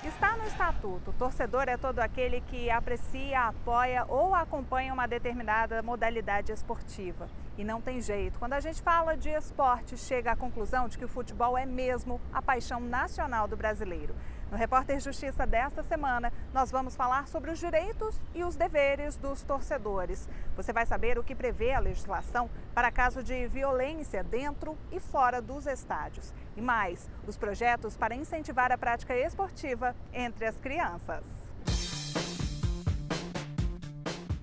Está no estatuto. O torcedor é todo aquele que aprecia, apoia ou acompanha uma determinada modalidade esportiva. E não tem jeito. Quando a gente fala de esporte, chega à conclusão de que o futebol é mesmo a paixão nacional do brasileiro. No Repórter Justiça desta semana, nós vamos falar sobre os direitos e os deveres dos torcedores. Você vai saber o que prevê a legislação para caso de violência dentro e fora dos estádios. E mais, os projetos para incentivar a prática esportiva entre as crianças.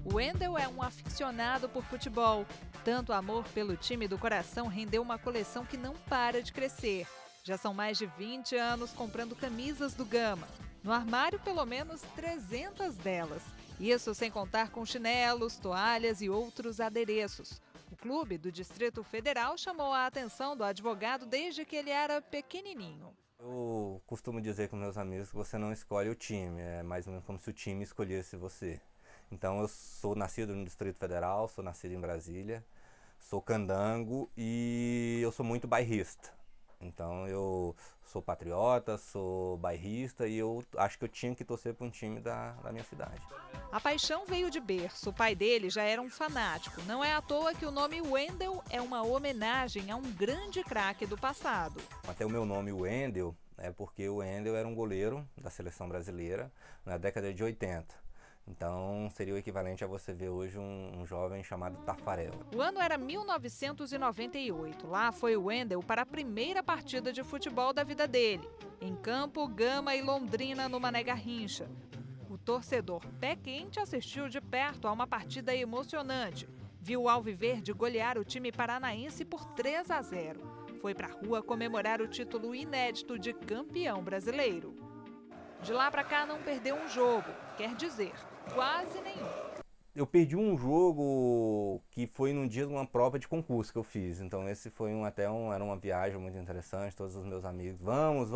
O Wendel é um aficionado por futebol. Tanto amor pelo time do coração rendeu uma coleção que não para de crescer. Já são mais de 20 anos comprando camisas do Gama. No armário, pelo menos 300 delas. Isso sem contar com chinelos, toalhas e outros adereços. O clube do Distrito Federal chamou a atenção do advogado desde que ele era pequenininho. Eu costumo dizer com meus amigos que você não escolhe o time, é mais ou menos como se o time escolhesse você. Então eu sou nascido no Distrito Federal, sou nascido em Brasília, sou candango e eu sou muito bairrista. Então eu sou patriota, sou bairrista e eu acho que eu tinha que torcer para um time da minha cidade. A paixão veio de berço. O pai dele já era um fanático. Não é à toa que o nome Wendel é uma homenagem a um grande craque do passado. Até o meu nome Wendel é porque o Wendel era um goleiro da seleção brasileira na década de 80. Então seria o equivalente a você ver hoje um jovem chamado Tafarel. O ano era 1998. Lá foi o Wendel para a primeira partida de futebol da vida dele. Em campo, Gama e Londrina no Mané Garrincha. O torcedor pé quente assistiu de perto a uma partida emocionante. Viu o Alviverde golear o time paranaense por 3-0. Foi para a rua comemorar o título inédito de campeão brasileiro. De lá para cá não perdeu um jogo, quer dizer, quase nenhum. Eu perdi um jogo que foi num dia de uma prova de concurso que eu fiz. Então esse foi era uma viagem muito interessante, todos os meus amigos, vamos.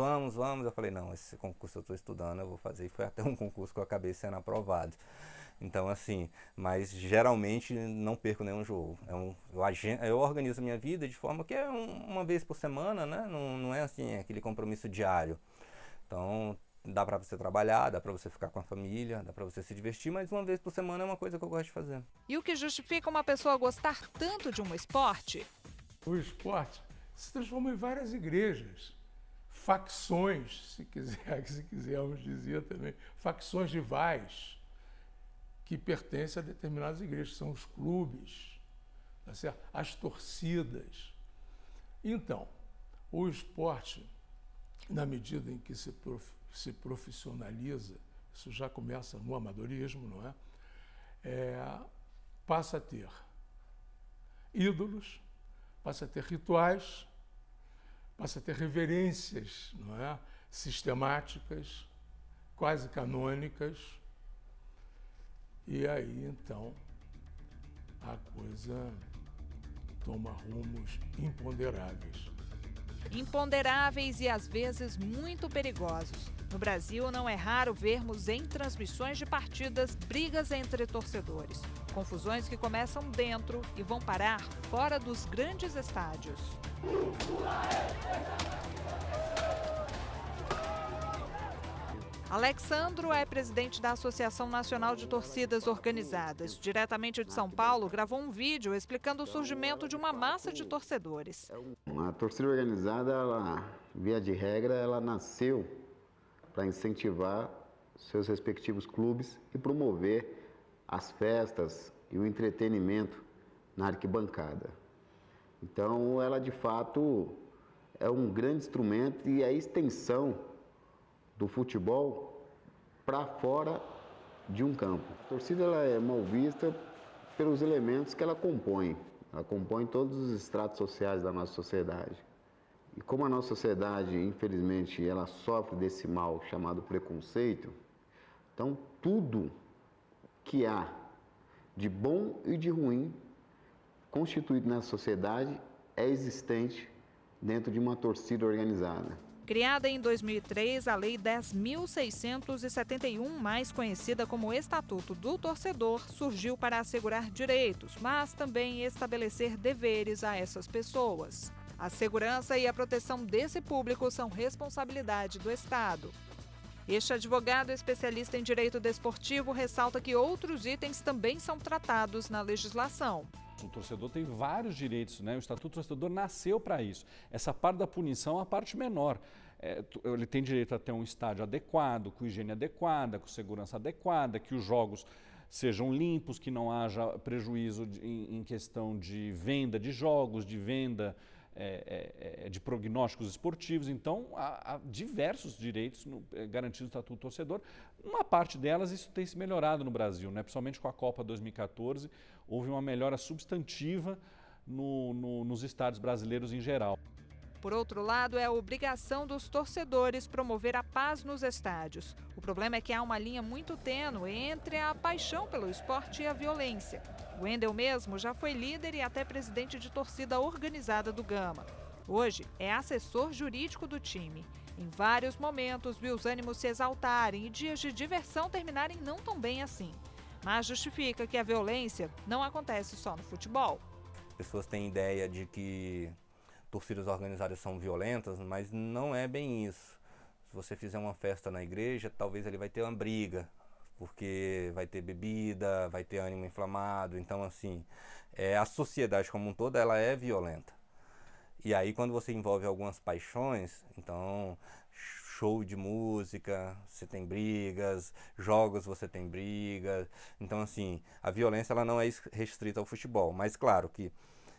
Eu falei, não, esse concurso eu estou estudando, eu vou fazer. E foi até um concurso que eu acabei sendo aprovado. Então assim, mas geralmente não perco nenhum jogo. Eu organizo a minha vida de forma que é uma vez por semana, né? Não é assim aquele compromisso diário. Então dá para você trabalhar, dá para você ficar com a família, dá para você se divertir, mas uma vez por semana é uma coisa que eu gosto de fazer. E o que justifica uma pessoa gostar tanto de um esporte? O esporte se transformou em várias igrejas, facções, se quisermos dizer também, facções rivais que pertencem a determinadas igrejas, são os clubes, tá certo? As torcidas. Então, o esporte, na medida em que se profissionaliza, isso já começa no amadorismo, não é? Passa a ter ídolos, passa a ter rituais, passa a ter reverências, não é? Sistemáticas, quase canônicas, e aí então a coisa toma rumos imponderáveis. Imponderáveis e às vezes muito perigosos. No Brasil, não é raro vermos em transmissões de partidas brigas entre torcedores. Confusões que começam dentro e vão parar fora dos grandes estádios. Alexandro é presidente da Associação Nacional de Torcidas Organizadas. Diretamente de São Paulo, gravou um vídeo explicando o surgimento de uma massa de torcedores. A torcida organizada, via de regra, ela nasceu para incentivar seus respectivos clubes e promover as festas e o entretenimento na arquibancada. Então, ela de fato é um grande instrumento e a extensão do futebol para fora de um campo. A torcida ela é mal vista pelos elementos que ela compõe. Ela compõe todos os estratos sociais da nossa sociedade. E como a nossa sociedade, infelizmente, ela sofre desse mal chamado preconceito, então tudo que há de bom e de ruim constituído na sociedade é existente dentro de uma torcida organizada. Criada em 2003, a Lei 10.671, mais conhecida como Estatuto do Torcedor, surgiu para assegurar direitos, mas também estabelecer deveres a essas pessoas. A segurança e a proteção desse público são responsabilidade do Estado. Este advogado especialista em direito desportivo ressalta que outros itens também são tratados na legislação. O torcedor tem vários direitos, né? O Estatuto do Torcedor nasceu para isso. Essa parte da punição é a parte menor. Ele tem direito a ter um estádio adequado, com higiene adequada, com segurança adequada, que os jogos sejam limpos, que não haja prejuízo em questão de venda de jogos, de venda de prognósticos esportivos. Então, há diversos direitos garantidos no Estatuto do Torcedor. Uma parte delas, isso tem se melhorado no Brasil, né? Principalmente com a Copa 2014, houve uma melhora substantiva nos estádios brasileiros em geral. Por outro lado, é a obrigação dos torcedores promover a paz nos estádios. O problema é que há uma linha muito tênue entre a paixão pelo esporte e a violência. O Wendel mesmo já foi líder e até presidente de torcida organizada do Gama. Hoje é assessor jurídico do time. Em vários momentos viu os ânimos se exaltarem e dias de diversão terminarem não tão bem assim. Mas justifica que a violência não acontece só no futebol. As pessoas têm ideia de que torcidas organizadas são violentas, mas não é bem isso. Se você fizer uma festa na igreja, talvez ele vai ter uma briga, porque vai ter bebida, vai ter ânimo inflamado. Então, assim, a sociedade como um todo, ela é violenta. E aí, quando você envolve algumas paixões, então, show de música, você tem brigas, jogos, você tem brigas. Então, assim, a violência ela não é restrita ao futebol, mas claro que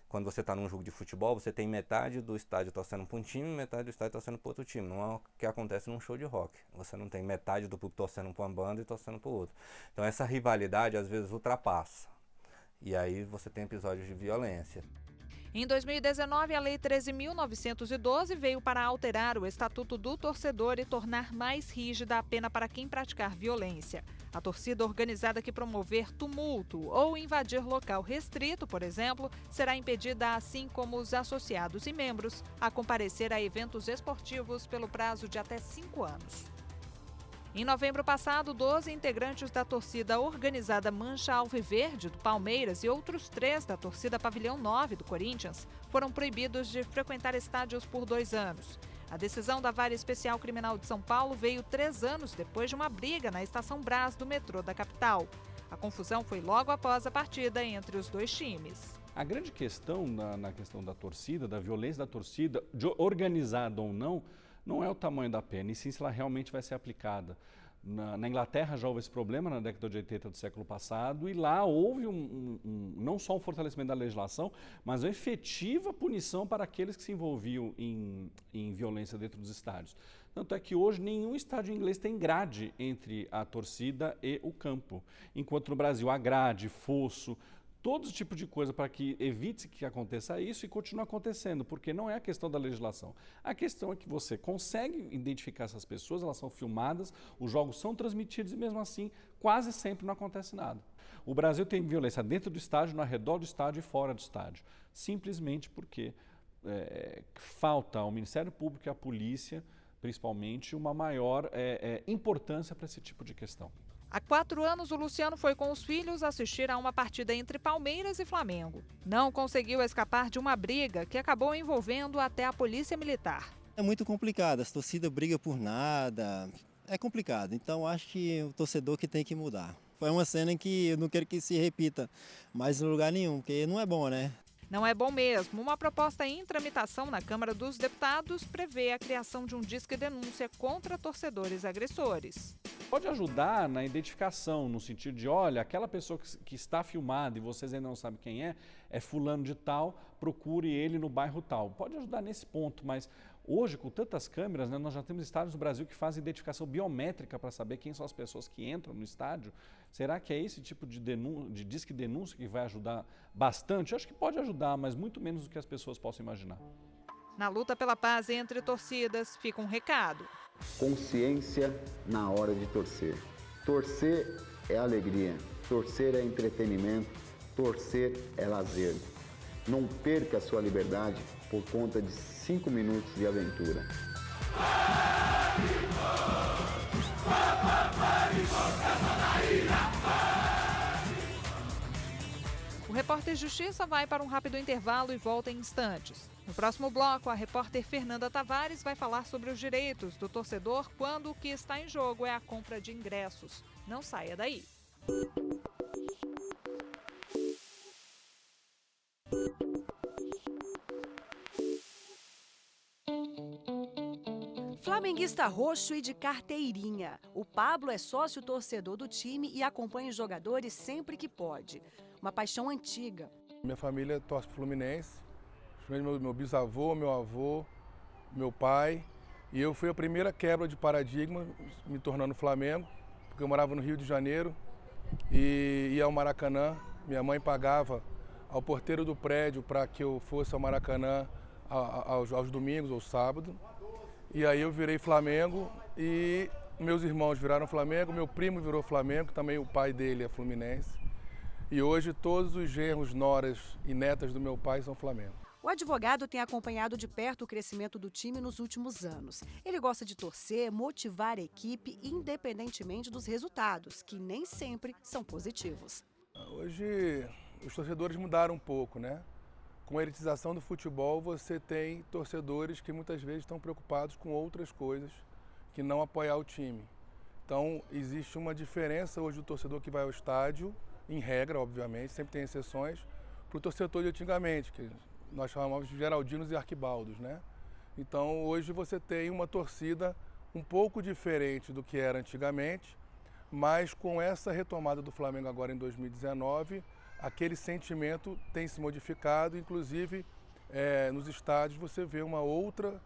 quando você está num jogo de futebol, você tem metade do estádio torcendo para um time e metade do estádio torcendo para outro time. Não é o que acontece num show de rock. Você não tem metade do público torcendo para uma banda e torcendo para o outro. Então essa rivalidade às vezes ultrapassa. E aí você tem episódios de violência. Em 2019, a Lei 13.912 veio para alterar o Estatuto do Torcedor e tornar mais rígida a pena para quem praticar violência. A torcida organizada que promover tumulto ou invadir local restrito, por exemplo, será impedida, assim como os associados e membros, a comparecer a eventos esportivos pelo prazo de até 5 anos. Em novembro passado, 12 integrantes da torcida organizada Mancha Alviverde do Palmeiras e outros 3 da torcida Pavilhão 9 do Corinthians foram proibidos de frequentar estádios por 2 anos. A decisão da Vara Especial Criminal de São Paulo veio 3 anos depois de uma briga na Estação Brás do metrô da capital. A confusão foi logo após a partida entre os 2 times. A grande questão na questão da torcida, da violência da torcida, de organizada ou não é o tamanho da pena, e sim se ela realmente vai ser aplicada. Na Inglaterra já houve esse problema na década de 80 do século passado, e lá houve não só um fortalecimento da legislação, mas uma efetiva punição para aqueles que se envolviam em violência dentro dos estádios. Tanto é que hoje nenhum estádio inglês tem grade entre a torcida e o campo, enquanto no Brasil há grade, fosso, todo tipo de coisa para que evite que aconteça isso e continue acontecendo, porque não é a questão da legislação. A questão é que você consegue identificar essas pessoas, elas são filmadas, os jogos são transmitidos e mesmo assim quase sempre não acontece nada. O Brasil tem violência dentro do estádio, no arredor do estádio e fora do estádio, simplesmente porque falta ao Ministério Público e à polícia, principalmente, uma maior importância para esse tipo de questão. Há 4 anos, o Luciano foi com os filhos assistir a uma partida entre Palmeiras e Flamengo. Não conseguiu escapar de uma briga que acabou envolvendo até a polícia militar. É muito complicado, as torcidas brigam por nada, é complicado. Então acho que o torcedor que tem que mudar. Foi uma cena que eu não quero que se repita mais em lugar nenhum, porque não é bom, né? Não é bom mesmo. Uma proposta em tramitação na Câmara dos Deputados prevê a criação de um disque denúncia contra torcedores agressores. Pode ajudar na identificação, no sentido de, olha, aquela pessoa que está filmada e vocês ainda não sabem quem é fulano de tal, procure ele no bairro tal. Pode ajudar nesse ponto, mas hoje, com tantas câmeras, né, nós já temos estádios no Brasil que fazem identificação biométrica para saber quem são as pessoas que entram no estádio. Será que é esse tipo de disque denúncia que vai ajudar bastante? Eu acho que pode ajudar, mas muito menos do que as pessoas possam imaginar. Na luta pela paz entre torcidas, fica um recado. Consciência na hora de torcer. Torcer é alegria. torcer é entretenimento, torcer é lazer. Não perca a sua liberdade por conta de 5 minutos de aventura. O Repórter Justiça vai para um rápido intervalo e volta em instantes. No próximo bloco, a repórter Fernanda Tavares vai falar sobre os direitos do torcedor quando o que está em jogo é a compra de ingressos. Não saia daí. Flamenguista roxo e de carteirinha. O Pablo é sócio torcedor do time e acompanha os jogadores sempre que pode. Uma paixão antiga. Minha família torce pro Fluminense, meu bisavô, meu avô, meu pai. E eu fui a primeira quebra de paradigma, me tornando Flamengo, porque eu morava no Rio de Janeiro e ia ao Maracanã. Minha mãe pagava ao porteiro do prédio para que eu fosse ao Maracanã aos domingos ou sábados. E aí eu virei Flamengo e meus irmãos viraram Flamengo, meu primo virou Flamengo, também o pai dele é fluminense. E hoje todos os genros, noras e netas do meu pai são Flamengo. O advogado tem acompanhado de perto o crescimento do time nos últimos anos. Ele gosta de torcer, motivar a equipe, independentemente dos resultados, que nem sempre são positivos. Hoje os torcedores mudaram um pouco, né? Com a elitização do futebol, você tem torcedores que muitas vezes estão preocupados com outras coisas que não apoiar o time. Então, existe uma diferença hoje do torcedor que vai ao estádio, em regra, obviamente, sempre tem exceções, para o torcedor de antigamente, que nós chamávamos de Geraldinos e Arquibaldos, né? Então, hoje você tem uma torcida um pouco diferente do que era antigamente, mas com essa retomada do Flamengo agora em 2019, aquele sentimento tem se modificado, inclusive nos estádios você vê uma outra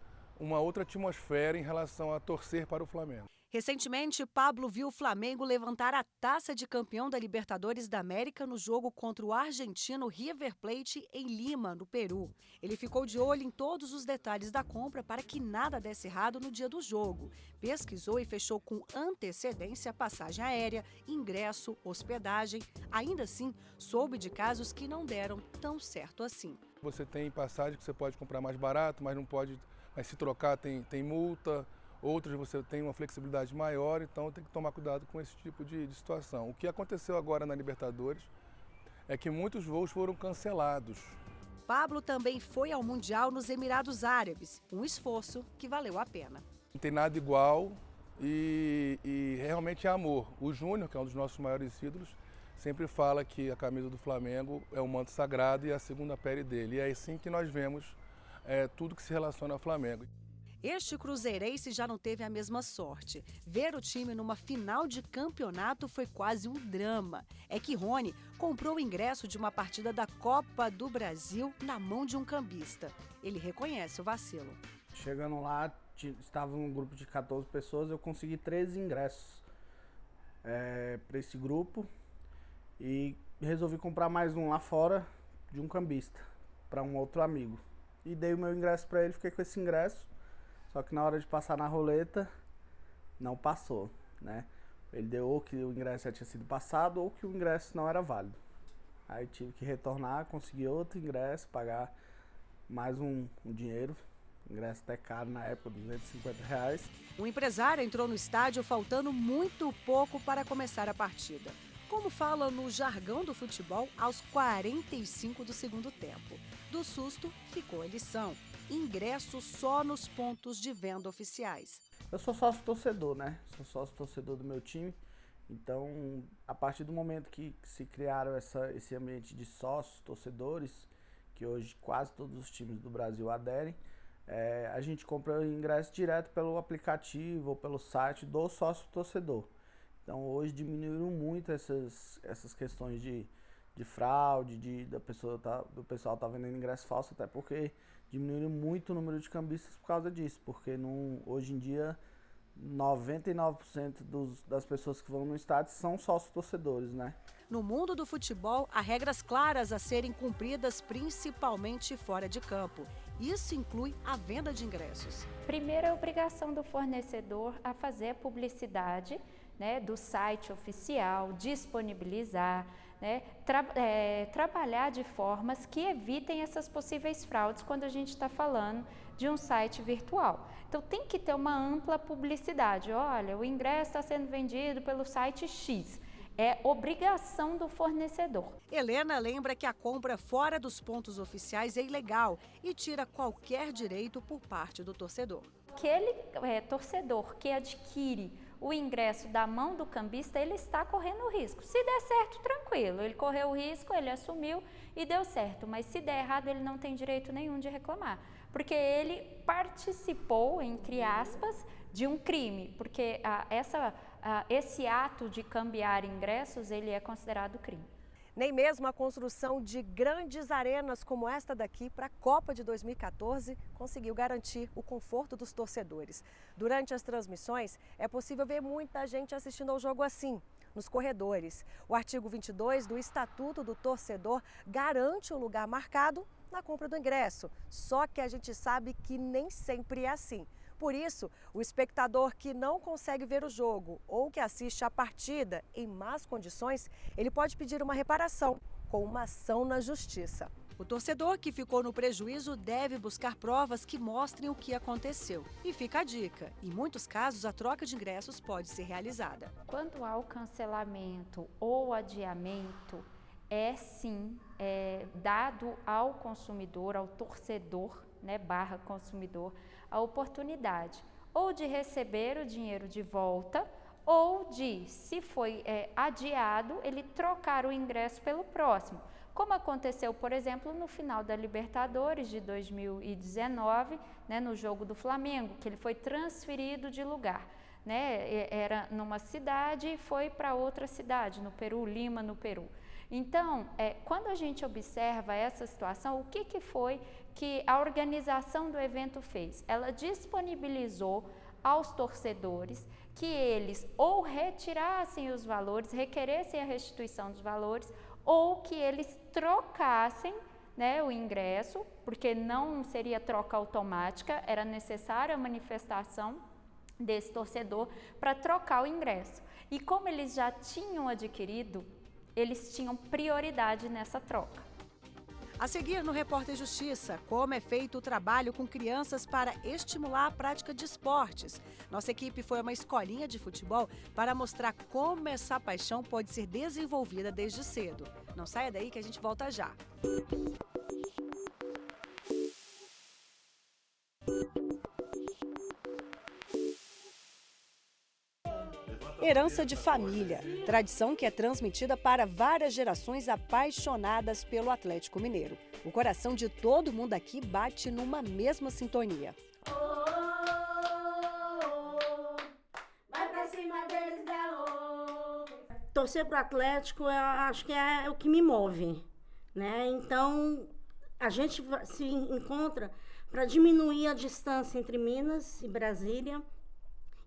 atmosfera em relação a torcer para o Flamengo. Recentemente, Pablo viu o Flamengo levantar a taça de campeão da Libertadores da América no jogo contra o argentino River Plate em Lima, no Peru. Ele ficou de olho em todos os detalhes da compra para que nada desse errado no dia do jogo. Pesquisou e fechou com antecedência passagem aérea, ingresso, hospedagem. Ainda assim, soube de casos que não deram tão certo assim. Você tem passagem que você pode comprar mais barato, mas não pode, mas se trocar tem multa. Outros você tem uma flexibilidade maior, então tem que tomar cuidado com esse tipo de situação. O que aconteceu agora na Libertadores é que muitos voos foram cancelados. Pablo também foi ao Mundial nos Emirados Árabes, um esforço que valeu a pena. Não tem nada igual e realmente é amor. O Júnior, que é um dos nossos maiores ídolos, sempre fala que a camisa do Flamengo é um manto sagrado e é a segunda pele dele. E é assim que nós vemos tudo que se relaciona ao Flamengo. Este cruzeirense já não teve a mesma sorte. Ver o time numa final de campeonato foi quase um drama. É que Rony comprou o ingresso de uma partida da Copa do Brasil na mão de um cambista. Ele reconhece o vacilo. Chegando lá, estava um grupo de 14 pessoas, eu consegui 13 ingressos para esse grupo e resolvi comprar mais um lá fora de um cambista, para um outro amigo. E dei o meu ingresso para ele, fiquei com esse ingresso. Só que na hora de passar na roleta, não passou, né? Ele deu ou que o ingresso já tinha sido passado ou que o ingresso não era válido. Aí tive que retornar, conseguir outro ingresso, pagar mais um dinheiro. Ingresso até caro na época, R$250. O empresário entrou no estádio faltando muito pouco para começar a partida. Como fala no jargão do futebol, aos 45 do segundo tempo. Do susto, ficou a lição. Ingresso só nos pontos de venda oficiais. Eu sou sócio torcedor, né? Sou sócio torcedor do meu time. Então, a partir do momento que se criaram esse ambiente de sócios torcedores, que hoje quase todos os times do Brasil aderem, a gente compra o ingresso direto pelo aplicativo ou pelo site do sócio torcedor. Então, hoje diminuíram muito essas questões de fraude, do pessoal tá vendendo ingresso falso, até porque diminuíram muito o número de cambistas por causa disso, porque hoje em dia 99% das pessoas que vão no estádio são sócios torcedores, né? No mundo do futebol, há regras claras a serem cumpridas, principalmente fora de campo. Isso inclui a venda de ingressos. Primeiro, é a obrigação do fornecedor a fazer a publicidade, né, do site oficial, disponibilizar, né, trabalhar de formas que evitem essas possíveis fraudes quando a gente está falando de um site virtual. Então tem que ter uma ampla publicidade. Olha, o ingresso está sendo vendido pelo site X. É obrigação do fornecedor. Helena lembra que a compra fora dos pontos oficiais é ilegal e tira qualquer direito por parte do torcedor. Aquele torcedor que adquire o ingresso da mão do cambista, ele está correndo risco. Se der certo, tranquilo, ele correu o risco, ele assumiu e deu certo. Mas se der errado, ele não tem direito nenhum de reclamar, porque ele participou, entre aspas, de um crime, porque esse ato de cambiar ingressos, ele é considerado crime. Nem mesmo a construção de grandes arenas como esta daqui para a Copa de 2014 conseguiu garantir o conforto dos torcedores. Durante as transmissões, é possível ver muita gente assistindo ao jogo assim, nos corredores. O artigo 22 do Estatuto do Torcedor garante o lugar marcado na compra do ingresso, só que a gente sabe que nem sempre é assim. Por isso, o espectador que não consegue ver o jogo ou que assiste a partida em más condições, ele pode pedir uma reparação com uma ação na justiça. O torcedor que ficou no prejuízo deve buscar provas que mostrem o que aconteceu. E fica a dica, em muitos casos a troca de ingressos pode ser realizada. Quando há o cancelamento ou adiamento, é sim dado ao consumidor, ao torcedor, né, barra consumidor, a oportunidade ou de receber o dinheiro de volta ou de, se foi adiado, ele trocar o ingresso pelo próximo. Como aconteceu, por exemplo, no final da Libertadores de 2019, né, no jogo do Flamengo, que ele foi transferido de lugar. Né, era numa cidade e foi para outra cidade, no Peru, Lima, no Peru. Então, quando a gente observa essa situação, o que foi que a organização do evento fez? Ela disponibilizou aos torcedores que eles ou retirassem os valores, requeressem a restituição dos valores, ou que eles trocassem, né, o ingresso, porque não seria troca automática, era necessária a manifestação desse torcedor para trocar o ingresso. E como eles já tinham adquirido, eles tinham prioridade nessa troca. A seguir no Repórter Justiça, como é feito o trabalho com crianças para estimular a prática de esportes. Nossa equipe foi a uma escolinha de futebol para mostrar como essa paixão pode ser desenvolvida desde cedo. Não saia daí que a gente volta já. Herança de família, tradição que é transmitida para várias gerações apaixonadas pelo Atlético Mineiro. O coração de todo mundo aqui bate numa mesma sintonia. Vai pra cima deles, torcer pro Atlético, eu acho que é o que me move, né? Então, a gente se encontra para diminuir a distância entre Minas e Brasília,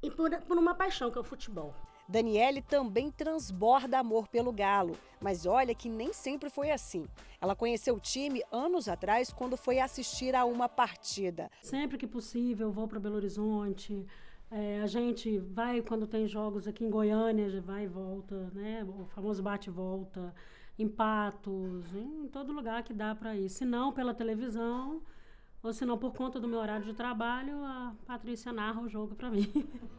e por uma paixão que é o futebol. Daniele também transborda amor pelo Galo, mas olha que nem sempre foi assim. Ela conheceu o time anos atrás quando foi assistir a uma partida. Sempre que possível, eu vou para Belo Horizonte. A gente vai quando tem jogos aqui em Goiânia, já vai e volta, né? O famoso bate e volta, em Patos, em todo lugar que dá para ir. Se não pela televisão, ou se não por conta do meu horário de trabalho, a Patrícia narra o jogo para mim.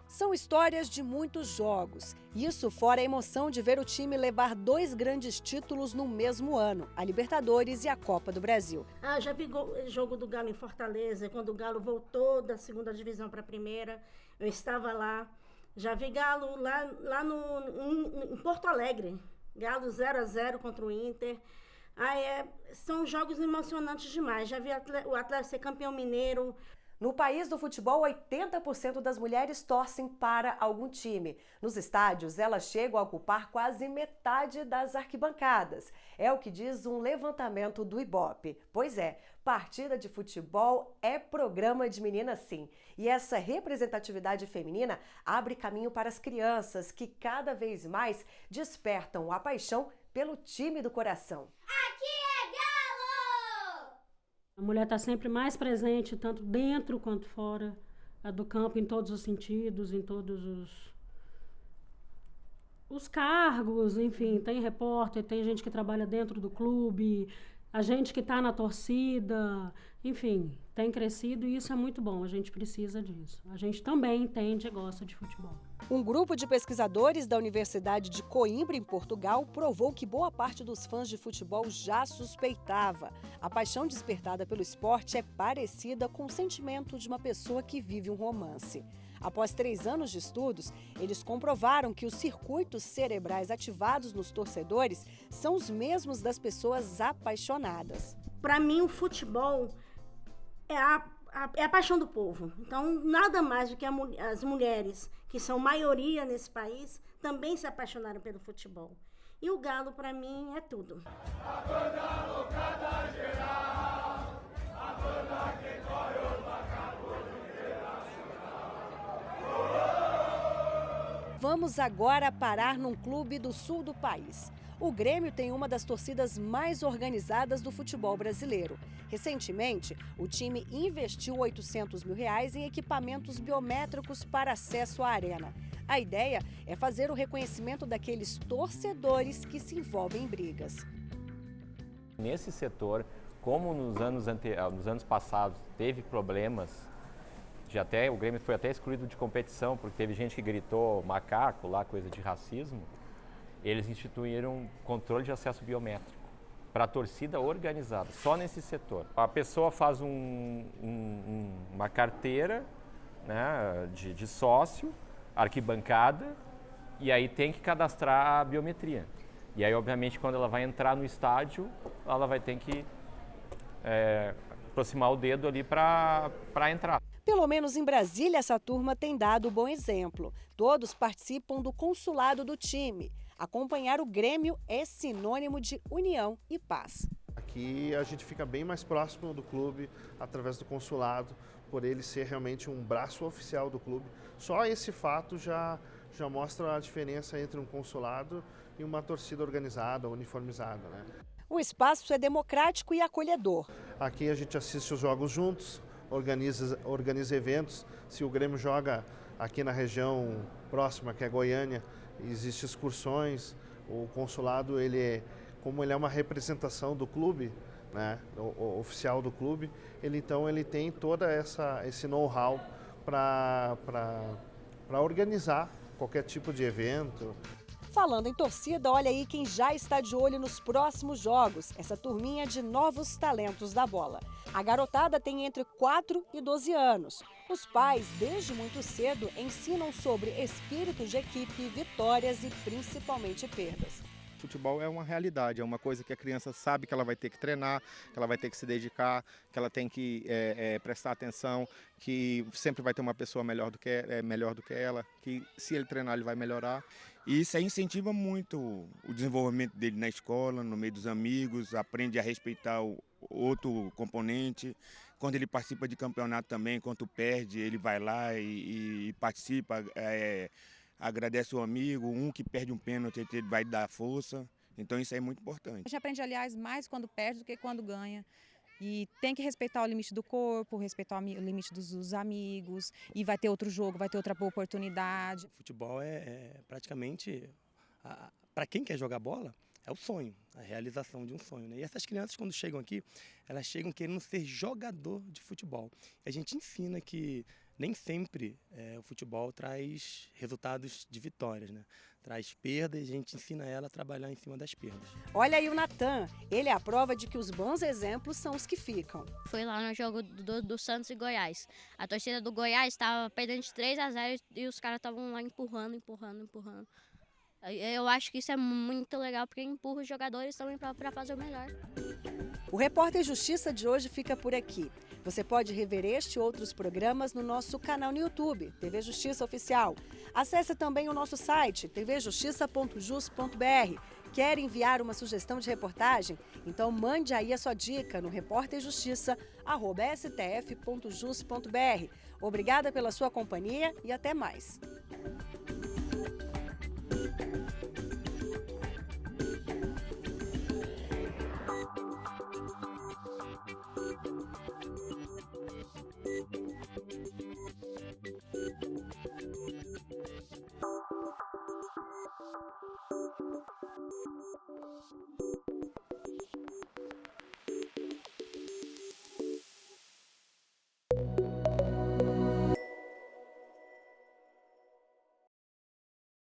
São histórias de muitos jogos. Isso fora a emoção de ver o time levar 2 grandes títulos no mesmo ano, a Libertadores e a Copa do Brasil. Já vi jogo do Galo em Fortaleza, quando o Galo voltou da 2ª divisão para a 1ª, eu estava lá. Já vi Galo lá em Porto Alegre, Galo 0-0 contra o Inter. São jogos emocionantes demais. Já vi o Atlético ser campeão mineiro. No país do futebol, 80% das mulheres torcem para algum time. Nos estádios, elas chegam a ocupar quase metade das arquibancadas. É o que diz um levantamento do Ibope. Pois é, partida de futebol é programa de menina sim. E essa representatividade feminina abre caminho para as crianças, que cada vez mais despertam a paixão pelo time do coração. Aqui é Galo! A mulher está sempre mais presente, tanto dentro quanto fora do campo, em todos os sentidos, em todos os cargos, enfim, tem repórter, tem gente que trabalha dentro do clube, a gente que está na torcida, enfim, tem crescido e isso é muito bom, a gente precisa disso. A gente também entende e gosta de futebol. Um grupo de pesquisadores da Universidade de Coimbra, em Portugal, provou que boa parte dos fãs de futebol já suspeitava. A paixão despertada pelo esporte é parecida com o sentimento de uma pessoa que vive um romance. Após 3 anos de estudos, eles comprovaram que os circuitos cerebrais ativados nos torcedores são os mesmos das pessoas apaixonadas. Para mim, o futebol é a paixão do povo. Então, nada mais do que as mulheres, que são maioria nesse país, também se apaixonaram pelo futebol. E o Galo, para mim, é tudo. A banda loucada geral, a banda que corre os vagabundos internacional. Vamos agora parar num clube do sul do país. O Grêmio tem uma das torcidas mais organizadas do futebol brasileiro. Recentemente, o time investiu R$800 mil em equipamentos biométricos para acesso à arena. A ideia é fazer o reconhecimento daqueles torcedores que se envolvem em brigas. Nesse setor, como nos anos passados teve problemas, o Grêmio foi até excluído de competição porque teve gente que gritou macaco lá, coisa de racismo, eles instituíram controle de acesso biométrico para a torcida organizada, só nesse setor. A pessoa faz uma carteira, né, de sócio, arquibancada, e aí tem que cadastrar a biometria. E aí, obviamente, quando ela vai entrar no estádio, ela vai ter que aproximar o dedo ali para entrar. Pelo menos em Brasília, essa turma tem dado um bom exemplo. Todos participam do consulado do time. Acompanhar o Grêmio é sinônimo de união e paz. Aqui a gente fica bem mais próximo do clube através do consulado, por ele ser realmente um braço oficial do clube. Só esse fato já mostra a diferença entre um consulado e uma torcida organizada, uniformizada, né? O espaço é democrático e acolhedor. Aqui a gente assiste os jogos juntos, organiza eventos. Se o Grêmio joga aqui na região próxima, que é Goiânia, existem excursões. O consulado, como ele é uma representação do clube, né, o oficial do clube, ele tem toda esse know-how para organizar qualquer tipo de evento. Falando em torcida, olha aí quem já está de olho nos próximos jogos, essa turminha de novos talentos da bola. A garotada tem entre 4 e 12 anos. Os pais, desde muito cedo, ensinam sobre espírito de equipe, vitórias e principalmente perdas. Futebol é uma realidade, é uma coisa que a criança sabe que ela vai ter que treinar, que ela vai ter que se dedicar, que ela tem que prestar atenção, que sempre vai ter uma pessoa melhor do que ela, que se ele treinar ele vai melhorar. E isso aí incentiva muito o desenvolvimento dele na escola, no meio dos amigos, aprende a respeitar o outro componente. Quando ele participa de campeonato também, quando perde, ele vai lá e participa, agradece o amigo, que perde um pênalti, ele vai dar força. Então isso aí é muito importante. A gente aprende, aliás, mais quando perde do que quando ganha. E tem que respeitar o limite do corpo, respeitar o limite dos amigos, e vai ter outro jogo, vai ter outra oportunidade. Futebol é praticamente, para quem quer jogar bola, é o sonho, a realização de um sonho, né? E essas crianças, quando chegam aqui, elas chegam querendo ser jogador de futebol. A gente ensina que nem sempre o futebol traz resultados de vitórias, né? Traz perdas, a gente ensina ela a trabalhar em cima das perdas. Olha aí o Natan, ele é a prova de que os bons exemplos são os que ficam. Foi lá no jogo do Santos e Goiás. A torcida do Goiás estava perdendo de 3-0 e os caras estavam lá empurrando. Eu acho que isso é muito legal, porque empurra os jogadores também para fazer o melhor. O Repórter Justiça de hoje fica por aqui. Você pode rever este e outros programas no nosso canal no YouTube, TV Justiça Oficial. Acesse também o nosso site, tvjustiça.jus.br. Quer enviar uma sugestão de reportagem? Então mande aí a sua dica no repórterjustiça@stf.jus.br. Obrigada pela sua companhia e até mais.